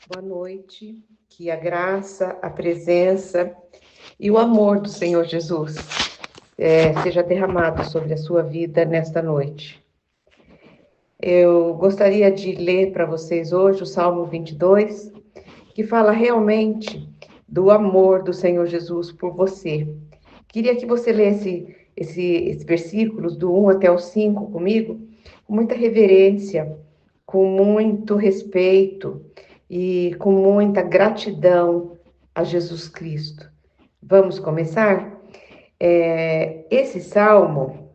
Boa noite, que a graça, a presença e o amor do Senhor Jesus seja derramado sobre a sua vida nesta noite. Eu gostaria de ler para vocês hoje o Salmo 22, que fala realmente do amor do Senhor Jesus por você. Queria que você lesse esses versículos do 1 até o 5 comigo, com muita reverência, com muito respeito e com muita gratidão a Jesus Cristo. Vamos começar? Esse salmo,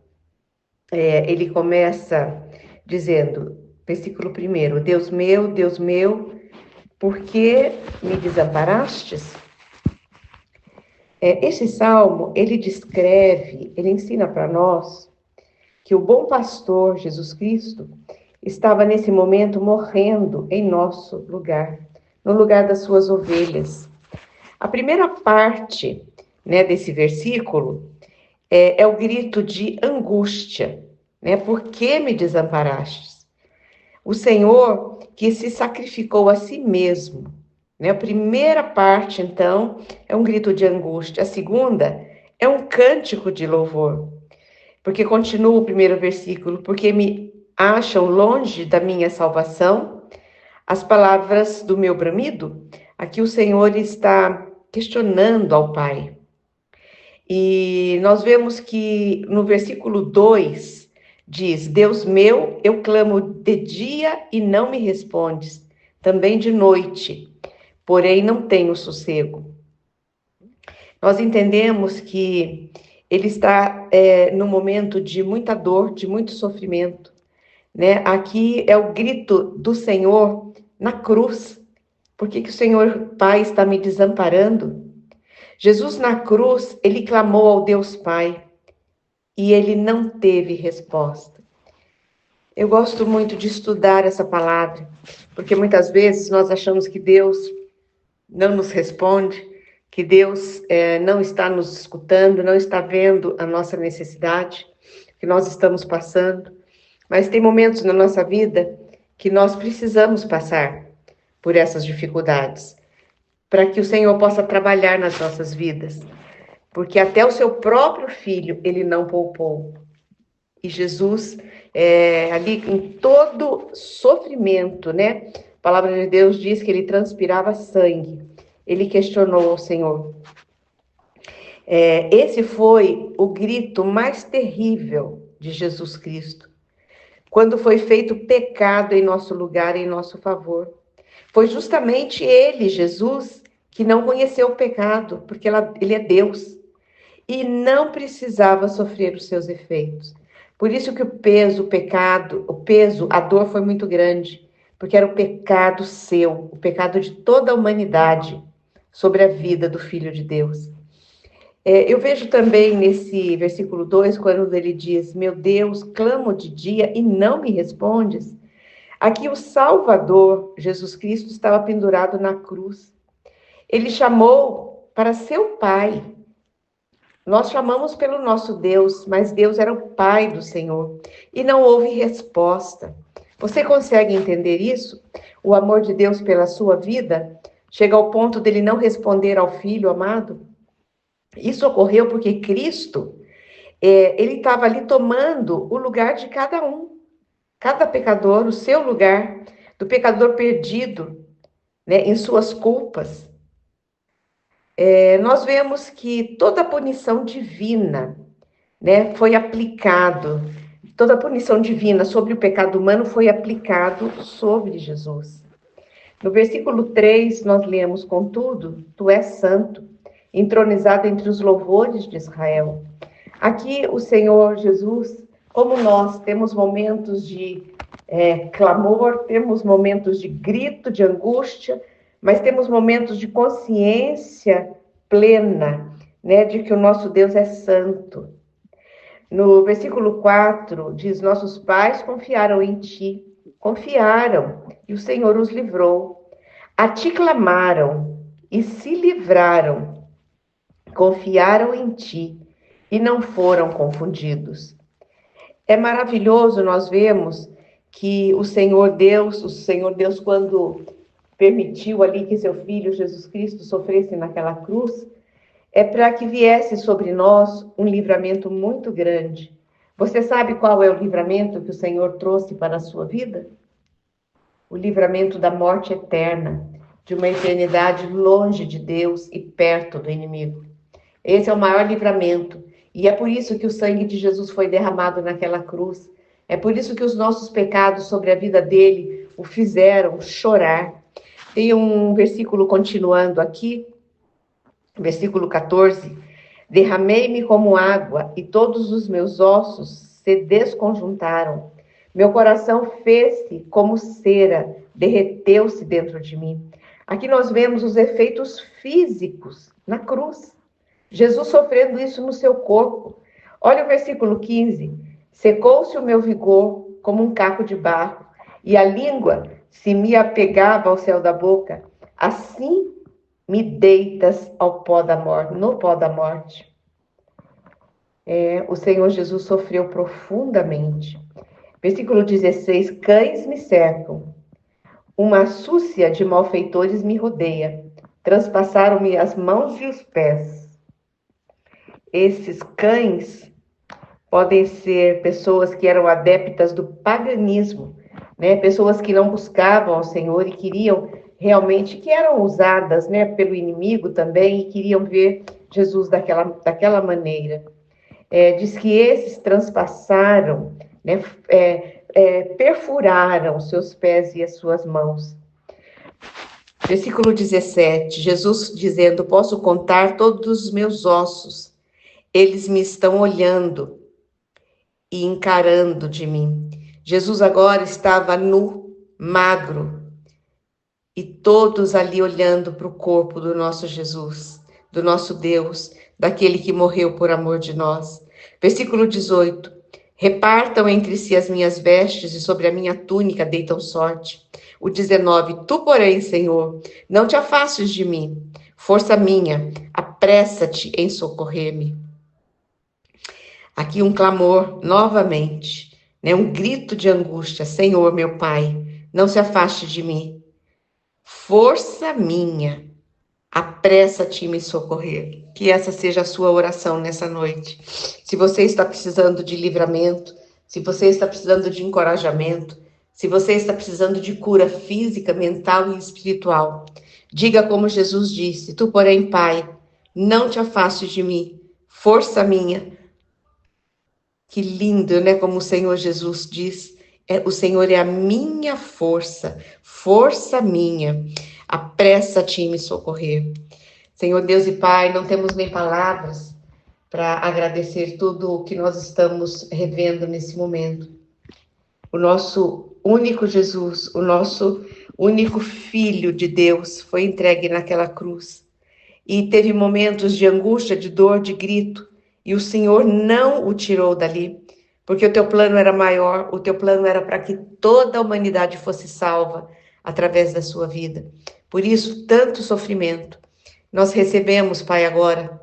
ele começa dizendo, versículo 1, Deus meu, por que me desamparastes? Esse salmo, ele descreve, ele ensina para nós que o bom pastor, Jesus Cristo, estava nesse momento morrendo em nosso lugar, no lugar das suas ovelhas. A primeira parte, né, desse versículo é o grito de angústia, né? Por que me desamparastes? O Senhor que se sacrificou a si mesmo, né? A primeira parte, então, é um grito de angústia. A segunda é um cântico de louvor, porque continua o primeiro versículo, porque me acham longe da minha salvação, as palavras do meu bramido. Aqui o Senhor está questionando ao Pai. E nós vemos que no versículo 2 diz: Deus meu, eu clamo de dia e não me respondes, também de noite, porém não tenho sossego. Nós entendemos que ele está no momento de muita dor, de muito sofrimento, né? Aqui é o grito do Senhor na cruz. Por que o Senhor Pai está me desamparando? Jesus na cruz, ele clamou ao Deus Pai e ele não teve resposta. Eu gosto muito de estudar essa palavra, porque muitas vezes nós achamos que Deus não nos responde, que Deus não está nos escutando, não está vendo a nossa necessidade, que nós estamos passando. Mas tem momentos na nossa vida que nós precisamos passar por essas dificuldades, para que o Senhor possa trabalhar nas nossas vidas. Porque até o seu próprio filho ele não poupou. E Jesus, ali em todo sofrimento, né? A palavra de Deus diz que ele transpirava sangue. Ele questionou ao Senhor. Esse foi o grito mais terrível de Jesus Cristo, quando foi feito pecado em nosso lugar, em nosso favor. Foi justamente ele, Jesus, que não conheceu o pecado, porque ele é Deus, e não precisava sofrer os seus efeitos. Por isso que o peso, o pecado, a dor foi muito grande, porque era o pecado seu, o pecado de toda a humanidade sobre a vida do Filho de Deus. Eu vejo também nesse versículo 2, quando ele diz: Meu Deus, clamo de dia e não me respondes. Aqui o Salvador, Jesus Cristo, estava pendurado na cruz. Ele chamou para seu Pai. Nós chamamos pelo nosso Deus, mas Deus era o Pai do Senhor. E não houve resposta. Você consegue entender isso? O amor de Deus pela sua vida chega ao ponto dele não responder ao Filho amado? Isso ocorreu porque Cristo, ele estava ali tomando o lugar de cada um. Cada pecador, o seu lugar, do pecador perdido, né, em suas culpas. Nós vemos que toda a punição divina, né, foi aplicado, toda a punição divina sobre o pecado humano foi aplicado sobre Jesus. No versículo 3, nós lemos: Contudo, tu és santo, entronizado entre os louvores de Israel. Aqui o Senhor Jesus, como nós, temos momentos de clamor, temos momentos de grito, de angústia, mas temos momentos de consciência plena, né, de que o nosso Deus é santo. No versículo 4, diz: Nossos pais confiaram em ti, confiaram, e o Senhor os livrou. A ti clamaram e se livraram, confiaram em ti e não foram confundidos. É maravilhoso nós vemos que o Senhor Deus, quando permitiu ali que seu Filho Jesus Cristo sofresse naquela cruz, é para que viesse sobre nós um livramento muito grande. Você sabe qual é o livramento que o Senhor trouxe para a sua vida? O livramento da morte eterna, de uma eternidade longe de Deus e perto do inimigo. Esse é o maior livramento. E é por isso que o sangue de Jesus foi derramado naquela cruz. É por isso que os nossos pecados sobre a vida dele o fizeram chorar. Tem um versículo continuando aqui, versículo 14. Derramei-me como água e todos os meus ossos se desconjuntaram. Meu coração fez-se como cera, derreteu-se dentro de mim. Aqui nós vemos os efeitos físicos na cruz. Jesus sofrendo isso no seu corpo. Olha o versículo 15. Secou-se o meu vigor como um caco de barro, e a língua se me apegava ao céu da boca. Assim me deitas ao pó da morte, no pó da morte. O Senhor Jesus sofreu profundamente. Versículo 16. Cães me cercam, uma súcia de malfeitores me rodeia. Transpassaram-me as mãos e os pés. Esses cães podem ser pessoas que eram adeptas do paganismo, né? Pessoas que não buscavam ao Senhor e queriam realmente, que eram usadas, né, pelo inimigo também, e queriam ver Jesus daquela maneira. Diz que esses transpassaram, né, perfuraram os seus pés e as suas mãos. Versículo 17, Jesus dizendo, posso contar todos os meus ossos, eles me estão olhando e encarando de mim. Jesus agora estava nu, magro, e todos ali olhando para o corpo do nosso Jesus, do nosso Deus, daquele que morreu por amor de nós. Versículo 18. Repartam entre si as minhas vestes e sobre a minha túnica deitam sorte. O 19. Tu, porém, Senhor, não te afastes de mim. Força minha, apressa-te em socorrer-me. Aqui um clamor novamente, né? Um grito de angústia. Senhor, meu Pai, não se afaste de mim. Força minha, apressa-te em me socorrer. Que essa seja a sua oração nessa noite. Se você está precisando de livramento, se você está precisando de encorajamento, se você está precisando de cura física, mental e espiritual, diga como Jesus disse, tu, porém, Pai, não te afastes de mim, força minha. Que lindo, né? Como o Senhor Jesus diz, o Senhor é a minha força, força minha, apressa-te em me socorrer. Senhor Deus e Pai, não temos nem palavras para agradecer tudo o que nós estamos revendo nesse momento. O nosso único Jesus, o nosso único Filho de Deus foi entregue naquela cruz. E teve momentos de angústia, de dor, de grito. E o Senhor não o tirou dali, porque o teu plano era maior, o teu plano era para que toda a humanidade fosse salva através da sua vida. Por isso, tanto sofrimento. Nós recebemos, Pai, agora,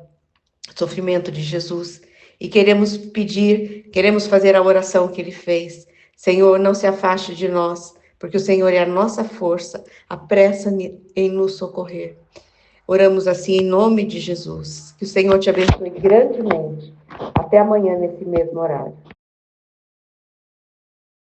o sofrimento de Jesus e queremos pedir, queremos fazer a oração que ele fez. Senhor, não se afaste de nós, porque o Senhor é a nossa força, apressa em nos socorrer. Oramos assim em nome de Jesus. Que o Senhor te abençoe grandemente. Até amanhã nesse mesmo horário.